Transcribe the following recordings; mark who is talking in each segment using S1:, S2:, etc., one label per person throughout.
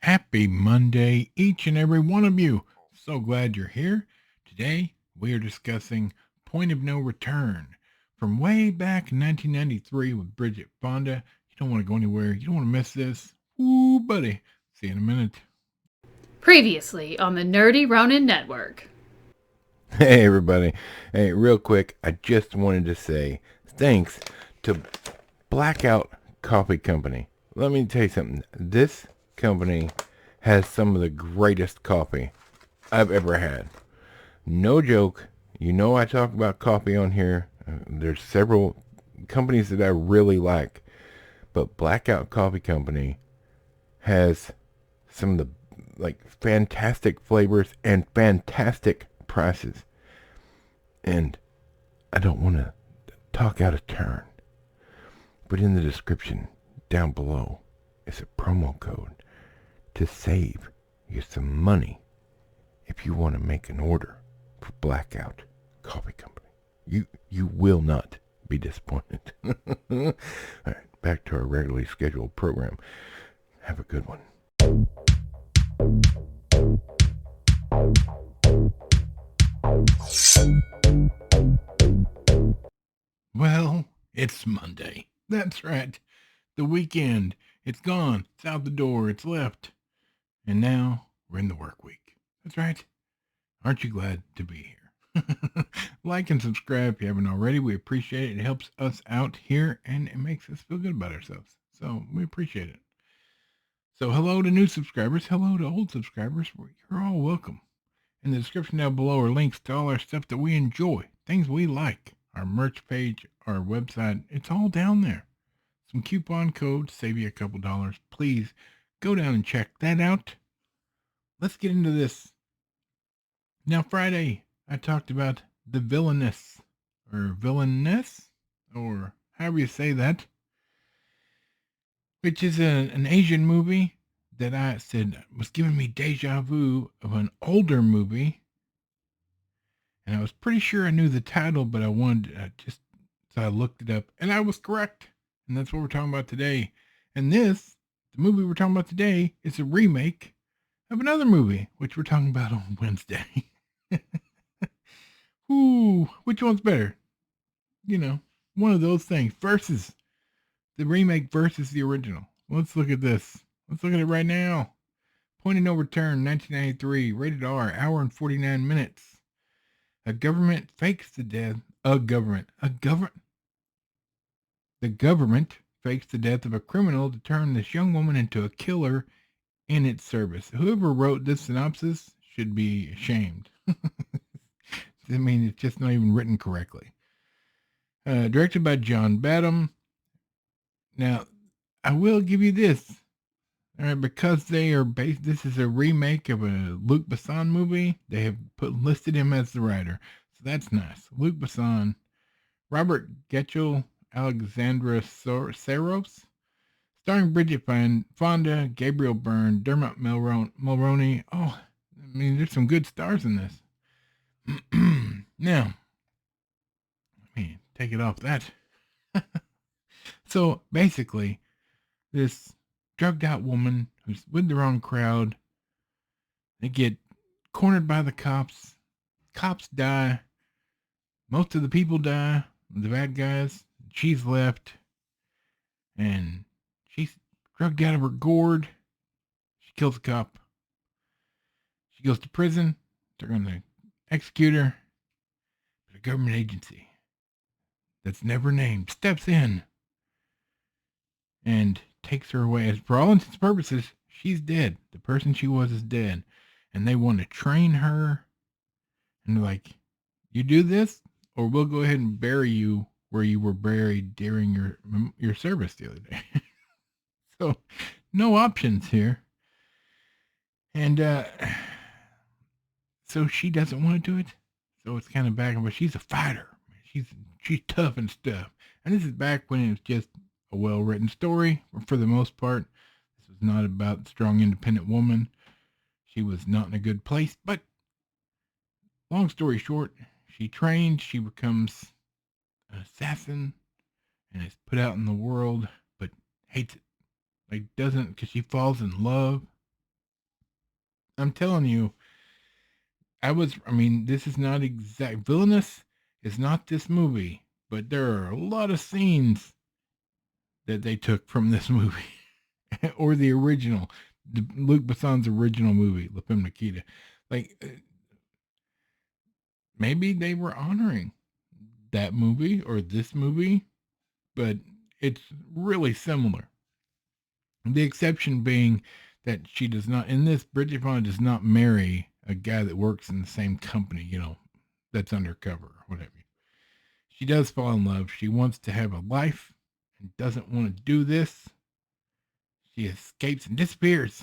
S1: Happy Monday, each and every one of you. So glad you're here. Today, we are discussing Point of No Return from way back in 1993 with Bridget Fonda. You don't want to go anywhere. You don't want to miss this. Ooh, buddy. See you in a minute.
S2: Previously on the Nerdy Ronin Network.
S3: Hey, everybody. Hey, real quick, I just wanted to say thanks to Blackout Coffee Company. Let me tell you something. This company has some of the greatest coffee I've ever had. No joke. You know I talk about coffee on here. There's several companies that I really like, but Blackout Coffee Company has some of the fantastic flavors and fantastic prices. And I don't want to talk out of turn, but in the description down below is a promo code to save you some money if you want to make an order for Blackout Coffee Company. You will not be disappointed. All right, back to our regularly scheduled program. Have a good one.
S1: Well, it's Monday. That's right. The weekend. It's gone. It's out the door. It's left. And now we're in the work week. That's right. Aren't you glad to be here? Like and subscribe if you haven't already. We appreciate it. It helps us out here and it makes us feel good about ourselves. So we appreciate it. So hello to new subscribers. Hello to old subscribers. You're all welcome. In the description down below are links to all our stuff that we enjoy, things we like, our merch page, our website. It's all down there. Some coupon codes save you a couple dollars. Please go down and check that out. Let's get into this. Now, Friday, I talked about the Villainess, or Villainess, or however you say that, which is an Asian movie that I said was giving me deja vu of an older movie. And I was pretty sure I knew the title, but I wanted so I looked it up, and I was correct. And that's what we're talking about today. And the movie we're talking about today, is a remake of another movie, which we're talking about on Wednesday. Ooh, which one's better? You know, one of those things. Versus the remake versus the original. Let's look at this. Let's look at it right now. Point of No Return, 1993, rated R, hour and 49 minutes. A government fakes the death. The government fakes the death of a criminal to turn this young woman into a killer in its service. Whoever wrote this synopsis should be ashamed. I mean, it's just not even written correctly. Directed by John Badham. Now, I will give you this. All right, because they are based, this is a remake of a Luc Besson movie. They have listed him as the writer, so that's nice. Luc Besson, Robert Getchell, Alexandra Saros, starring Bridget Fonda, Gabriel Byrne, Dermot Mulroney. Oh, I mean, there's some good stars in this. Now, let me take it off that. So basically, this drugged out woman who's with the wrong crowd, they get cornered by the cops. Cops die. Most of the people die. The bad guys. She's left. And she's drugged out of her gourd. She kills a cop. She goes to prison. They're going to execute her. But a government agency that's never named steps in and takes her away. As for all intents and purposes, she's dead. The person she was is dead. And they want to train her. And they're like, you do this, or we'll go ahead and bury you where you were buried during your service the other day. So, no options here. And so she doesn't want to do it. So it's kind of back and forth. She's a fighter. She's tough and stuff. And this is back when it was just a well-written story, for the most part. This was not about a strong, independent woman. She was not in a good place. But long story short, she trains. She becomes an assassin and is put out in the world, but hates it. Like, doesn't, because she falls in love I'm telling you, this is not exact. Villainous is not this movie, but there are a lot of scenes that they took from this movie or the original, Luc Besson's original movie, La Femme Nikita. Maybe they were honoring that movie or this movie, but it's really similar. The exception being that she does not, in this, Bridget Fonda does not marry a guy that works in the same company, that's undercover or whatever. She does fall in love. She wants to have a life and doesn't want to do this. She escapes and disappears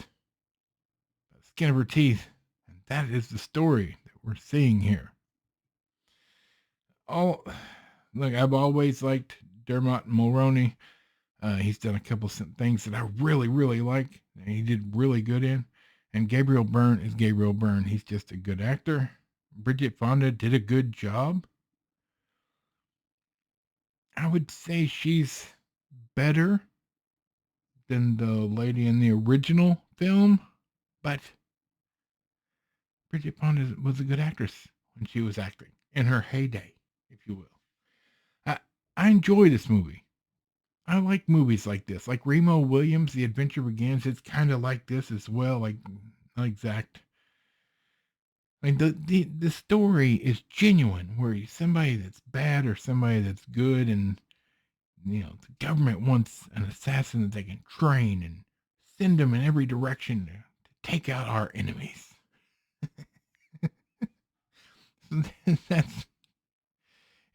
S1: by the skin of her teeth. And that is the story that we're seeing here. Look, I've always liked Dermot Mulroney. He's done a couple of things that I really, really like. And he did really good in. And Gabriel Byrne is Gabriel Byrne. He's just a good actor. Bridget Fonda did a good job. I would say she's better than the lady in the original film, but Bridget Fonda was a good actress when she was acting in her heyday, if you will. I enjoy this movie. I like movies like this, like Remo Williams' The Adventure Begins. It's kind of like this as well, like not exact. I mean, the story is genuine, where somebody that's bad or somebody that's good, and the government wants an assassin that they can train and send them in every direction to take out our enemies.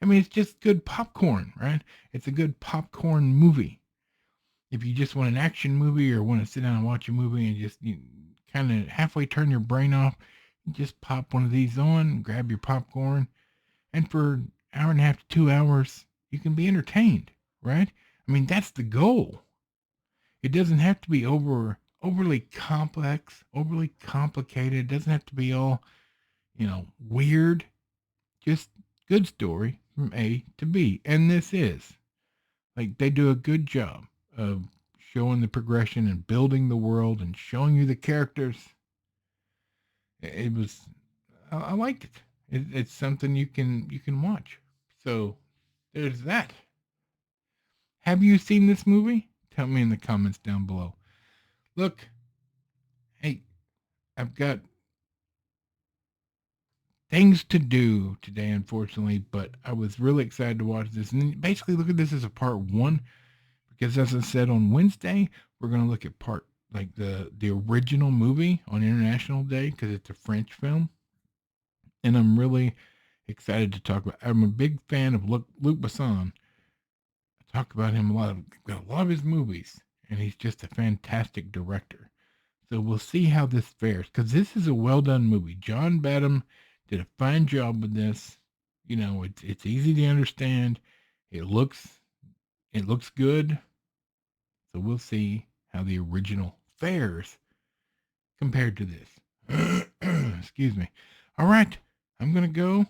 S1: It's just good popcorn, right? It's a good popcorn movie. If you just want an action movie or want to sit down and watch a movie and just kind of halfway turn your brain off, you just pop one of these on, grab your popcorn, and for an hour and a half to 2 hours, you can be entertained, right? That's the goal. It doesn't have to be overly complex, overly complicated. It doesn't have to be all, weird. Just good story from A to B. And this is. They do a good job of showing the progression and building the world and showing you the characters. I liked it. It's something you can watch. So there's that. Have you seen this movie? Tell me in the comments down below. Look, hey, I've got things to do today, unfortunately, but I was really excited to watch this. And basically look at this as a part 1, because as I said on Wednesday, we're going to look at the original movie on International Day, because it's a French film. And I'm really excited to talk about. I'm a big fan of Luc Besson. I talk about him a lot of his movies, and he's just a fantastic director. So we'll see how this fares, because this is a well done movie. John Badham did a fine job with this. It's easy to understand. It looks good. So we'll see how the original fares compared to this. Excuse me. All right, I'm going to go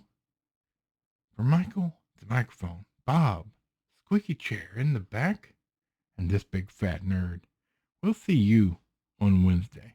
S1: for Michael, the microphone, Bob, squeaky chair in the back, and this big fat nerd. We'll see you on Wednesday.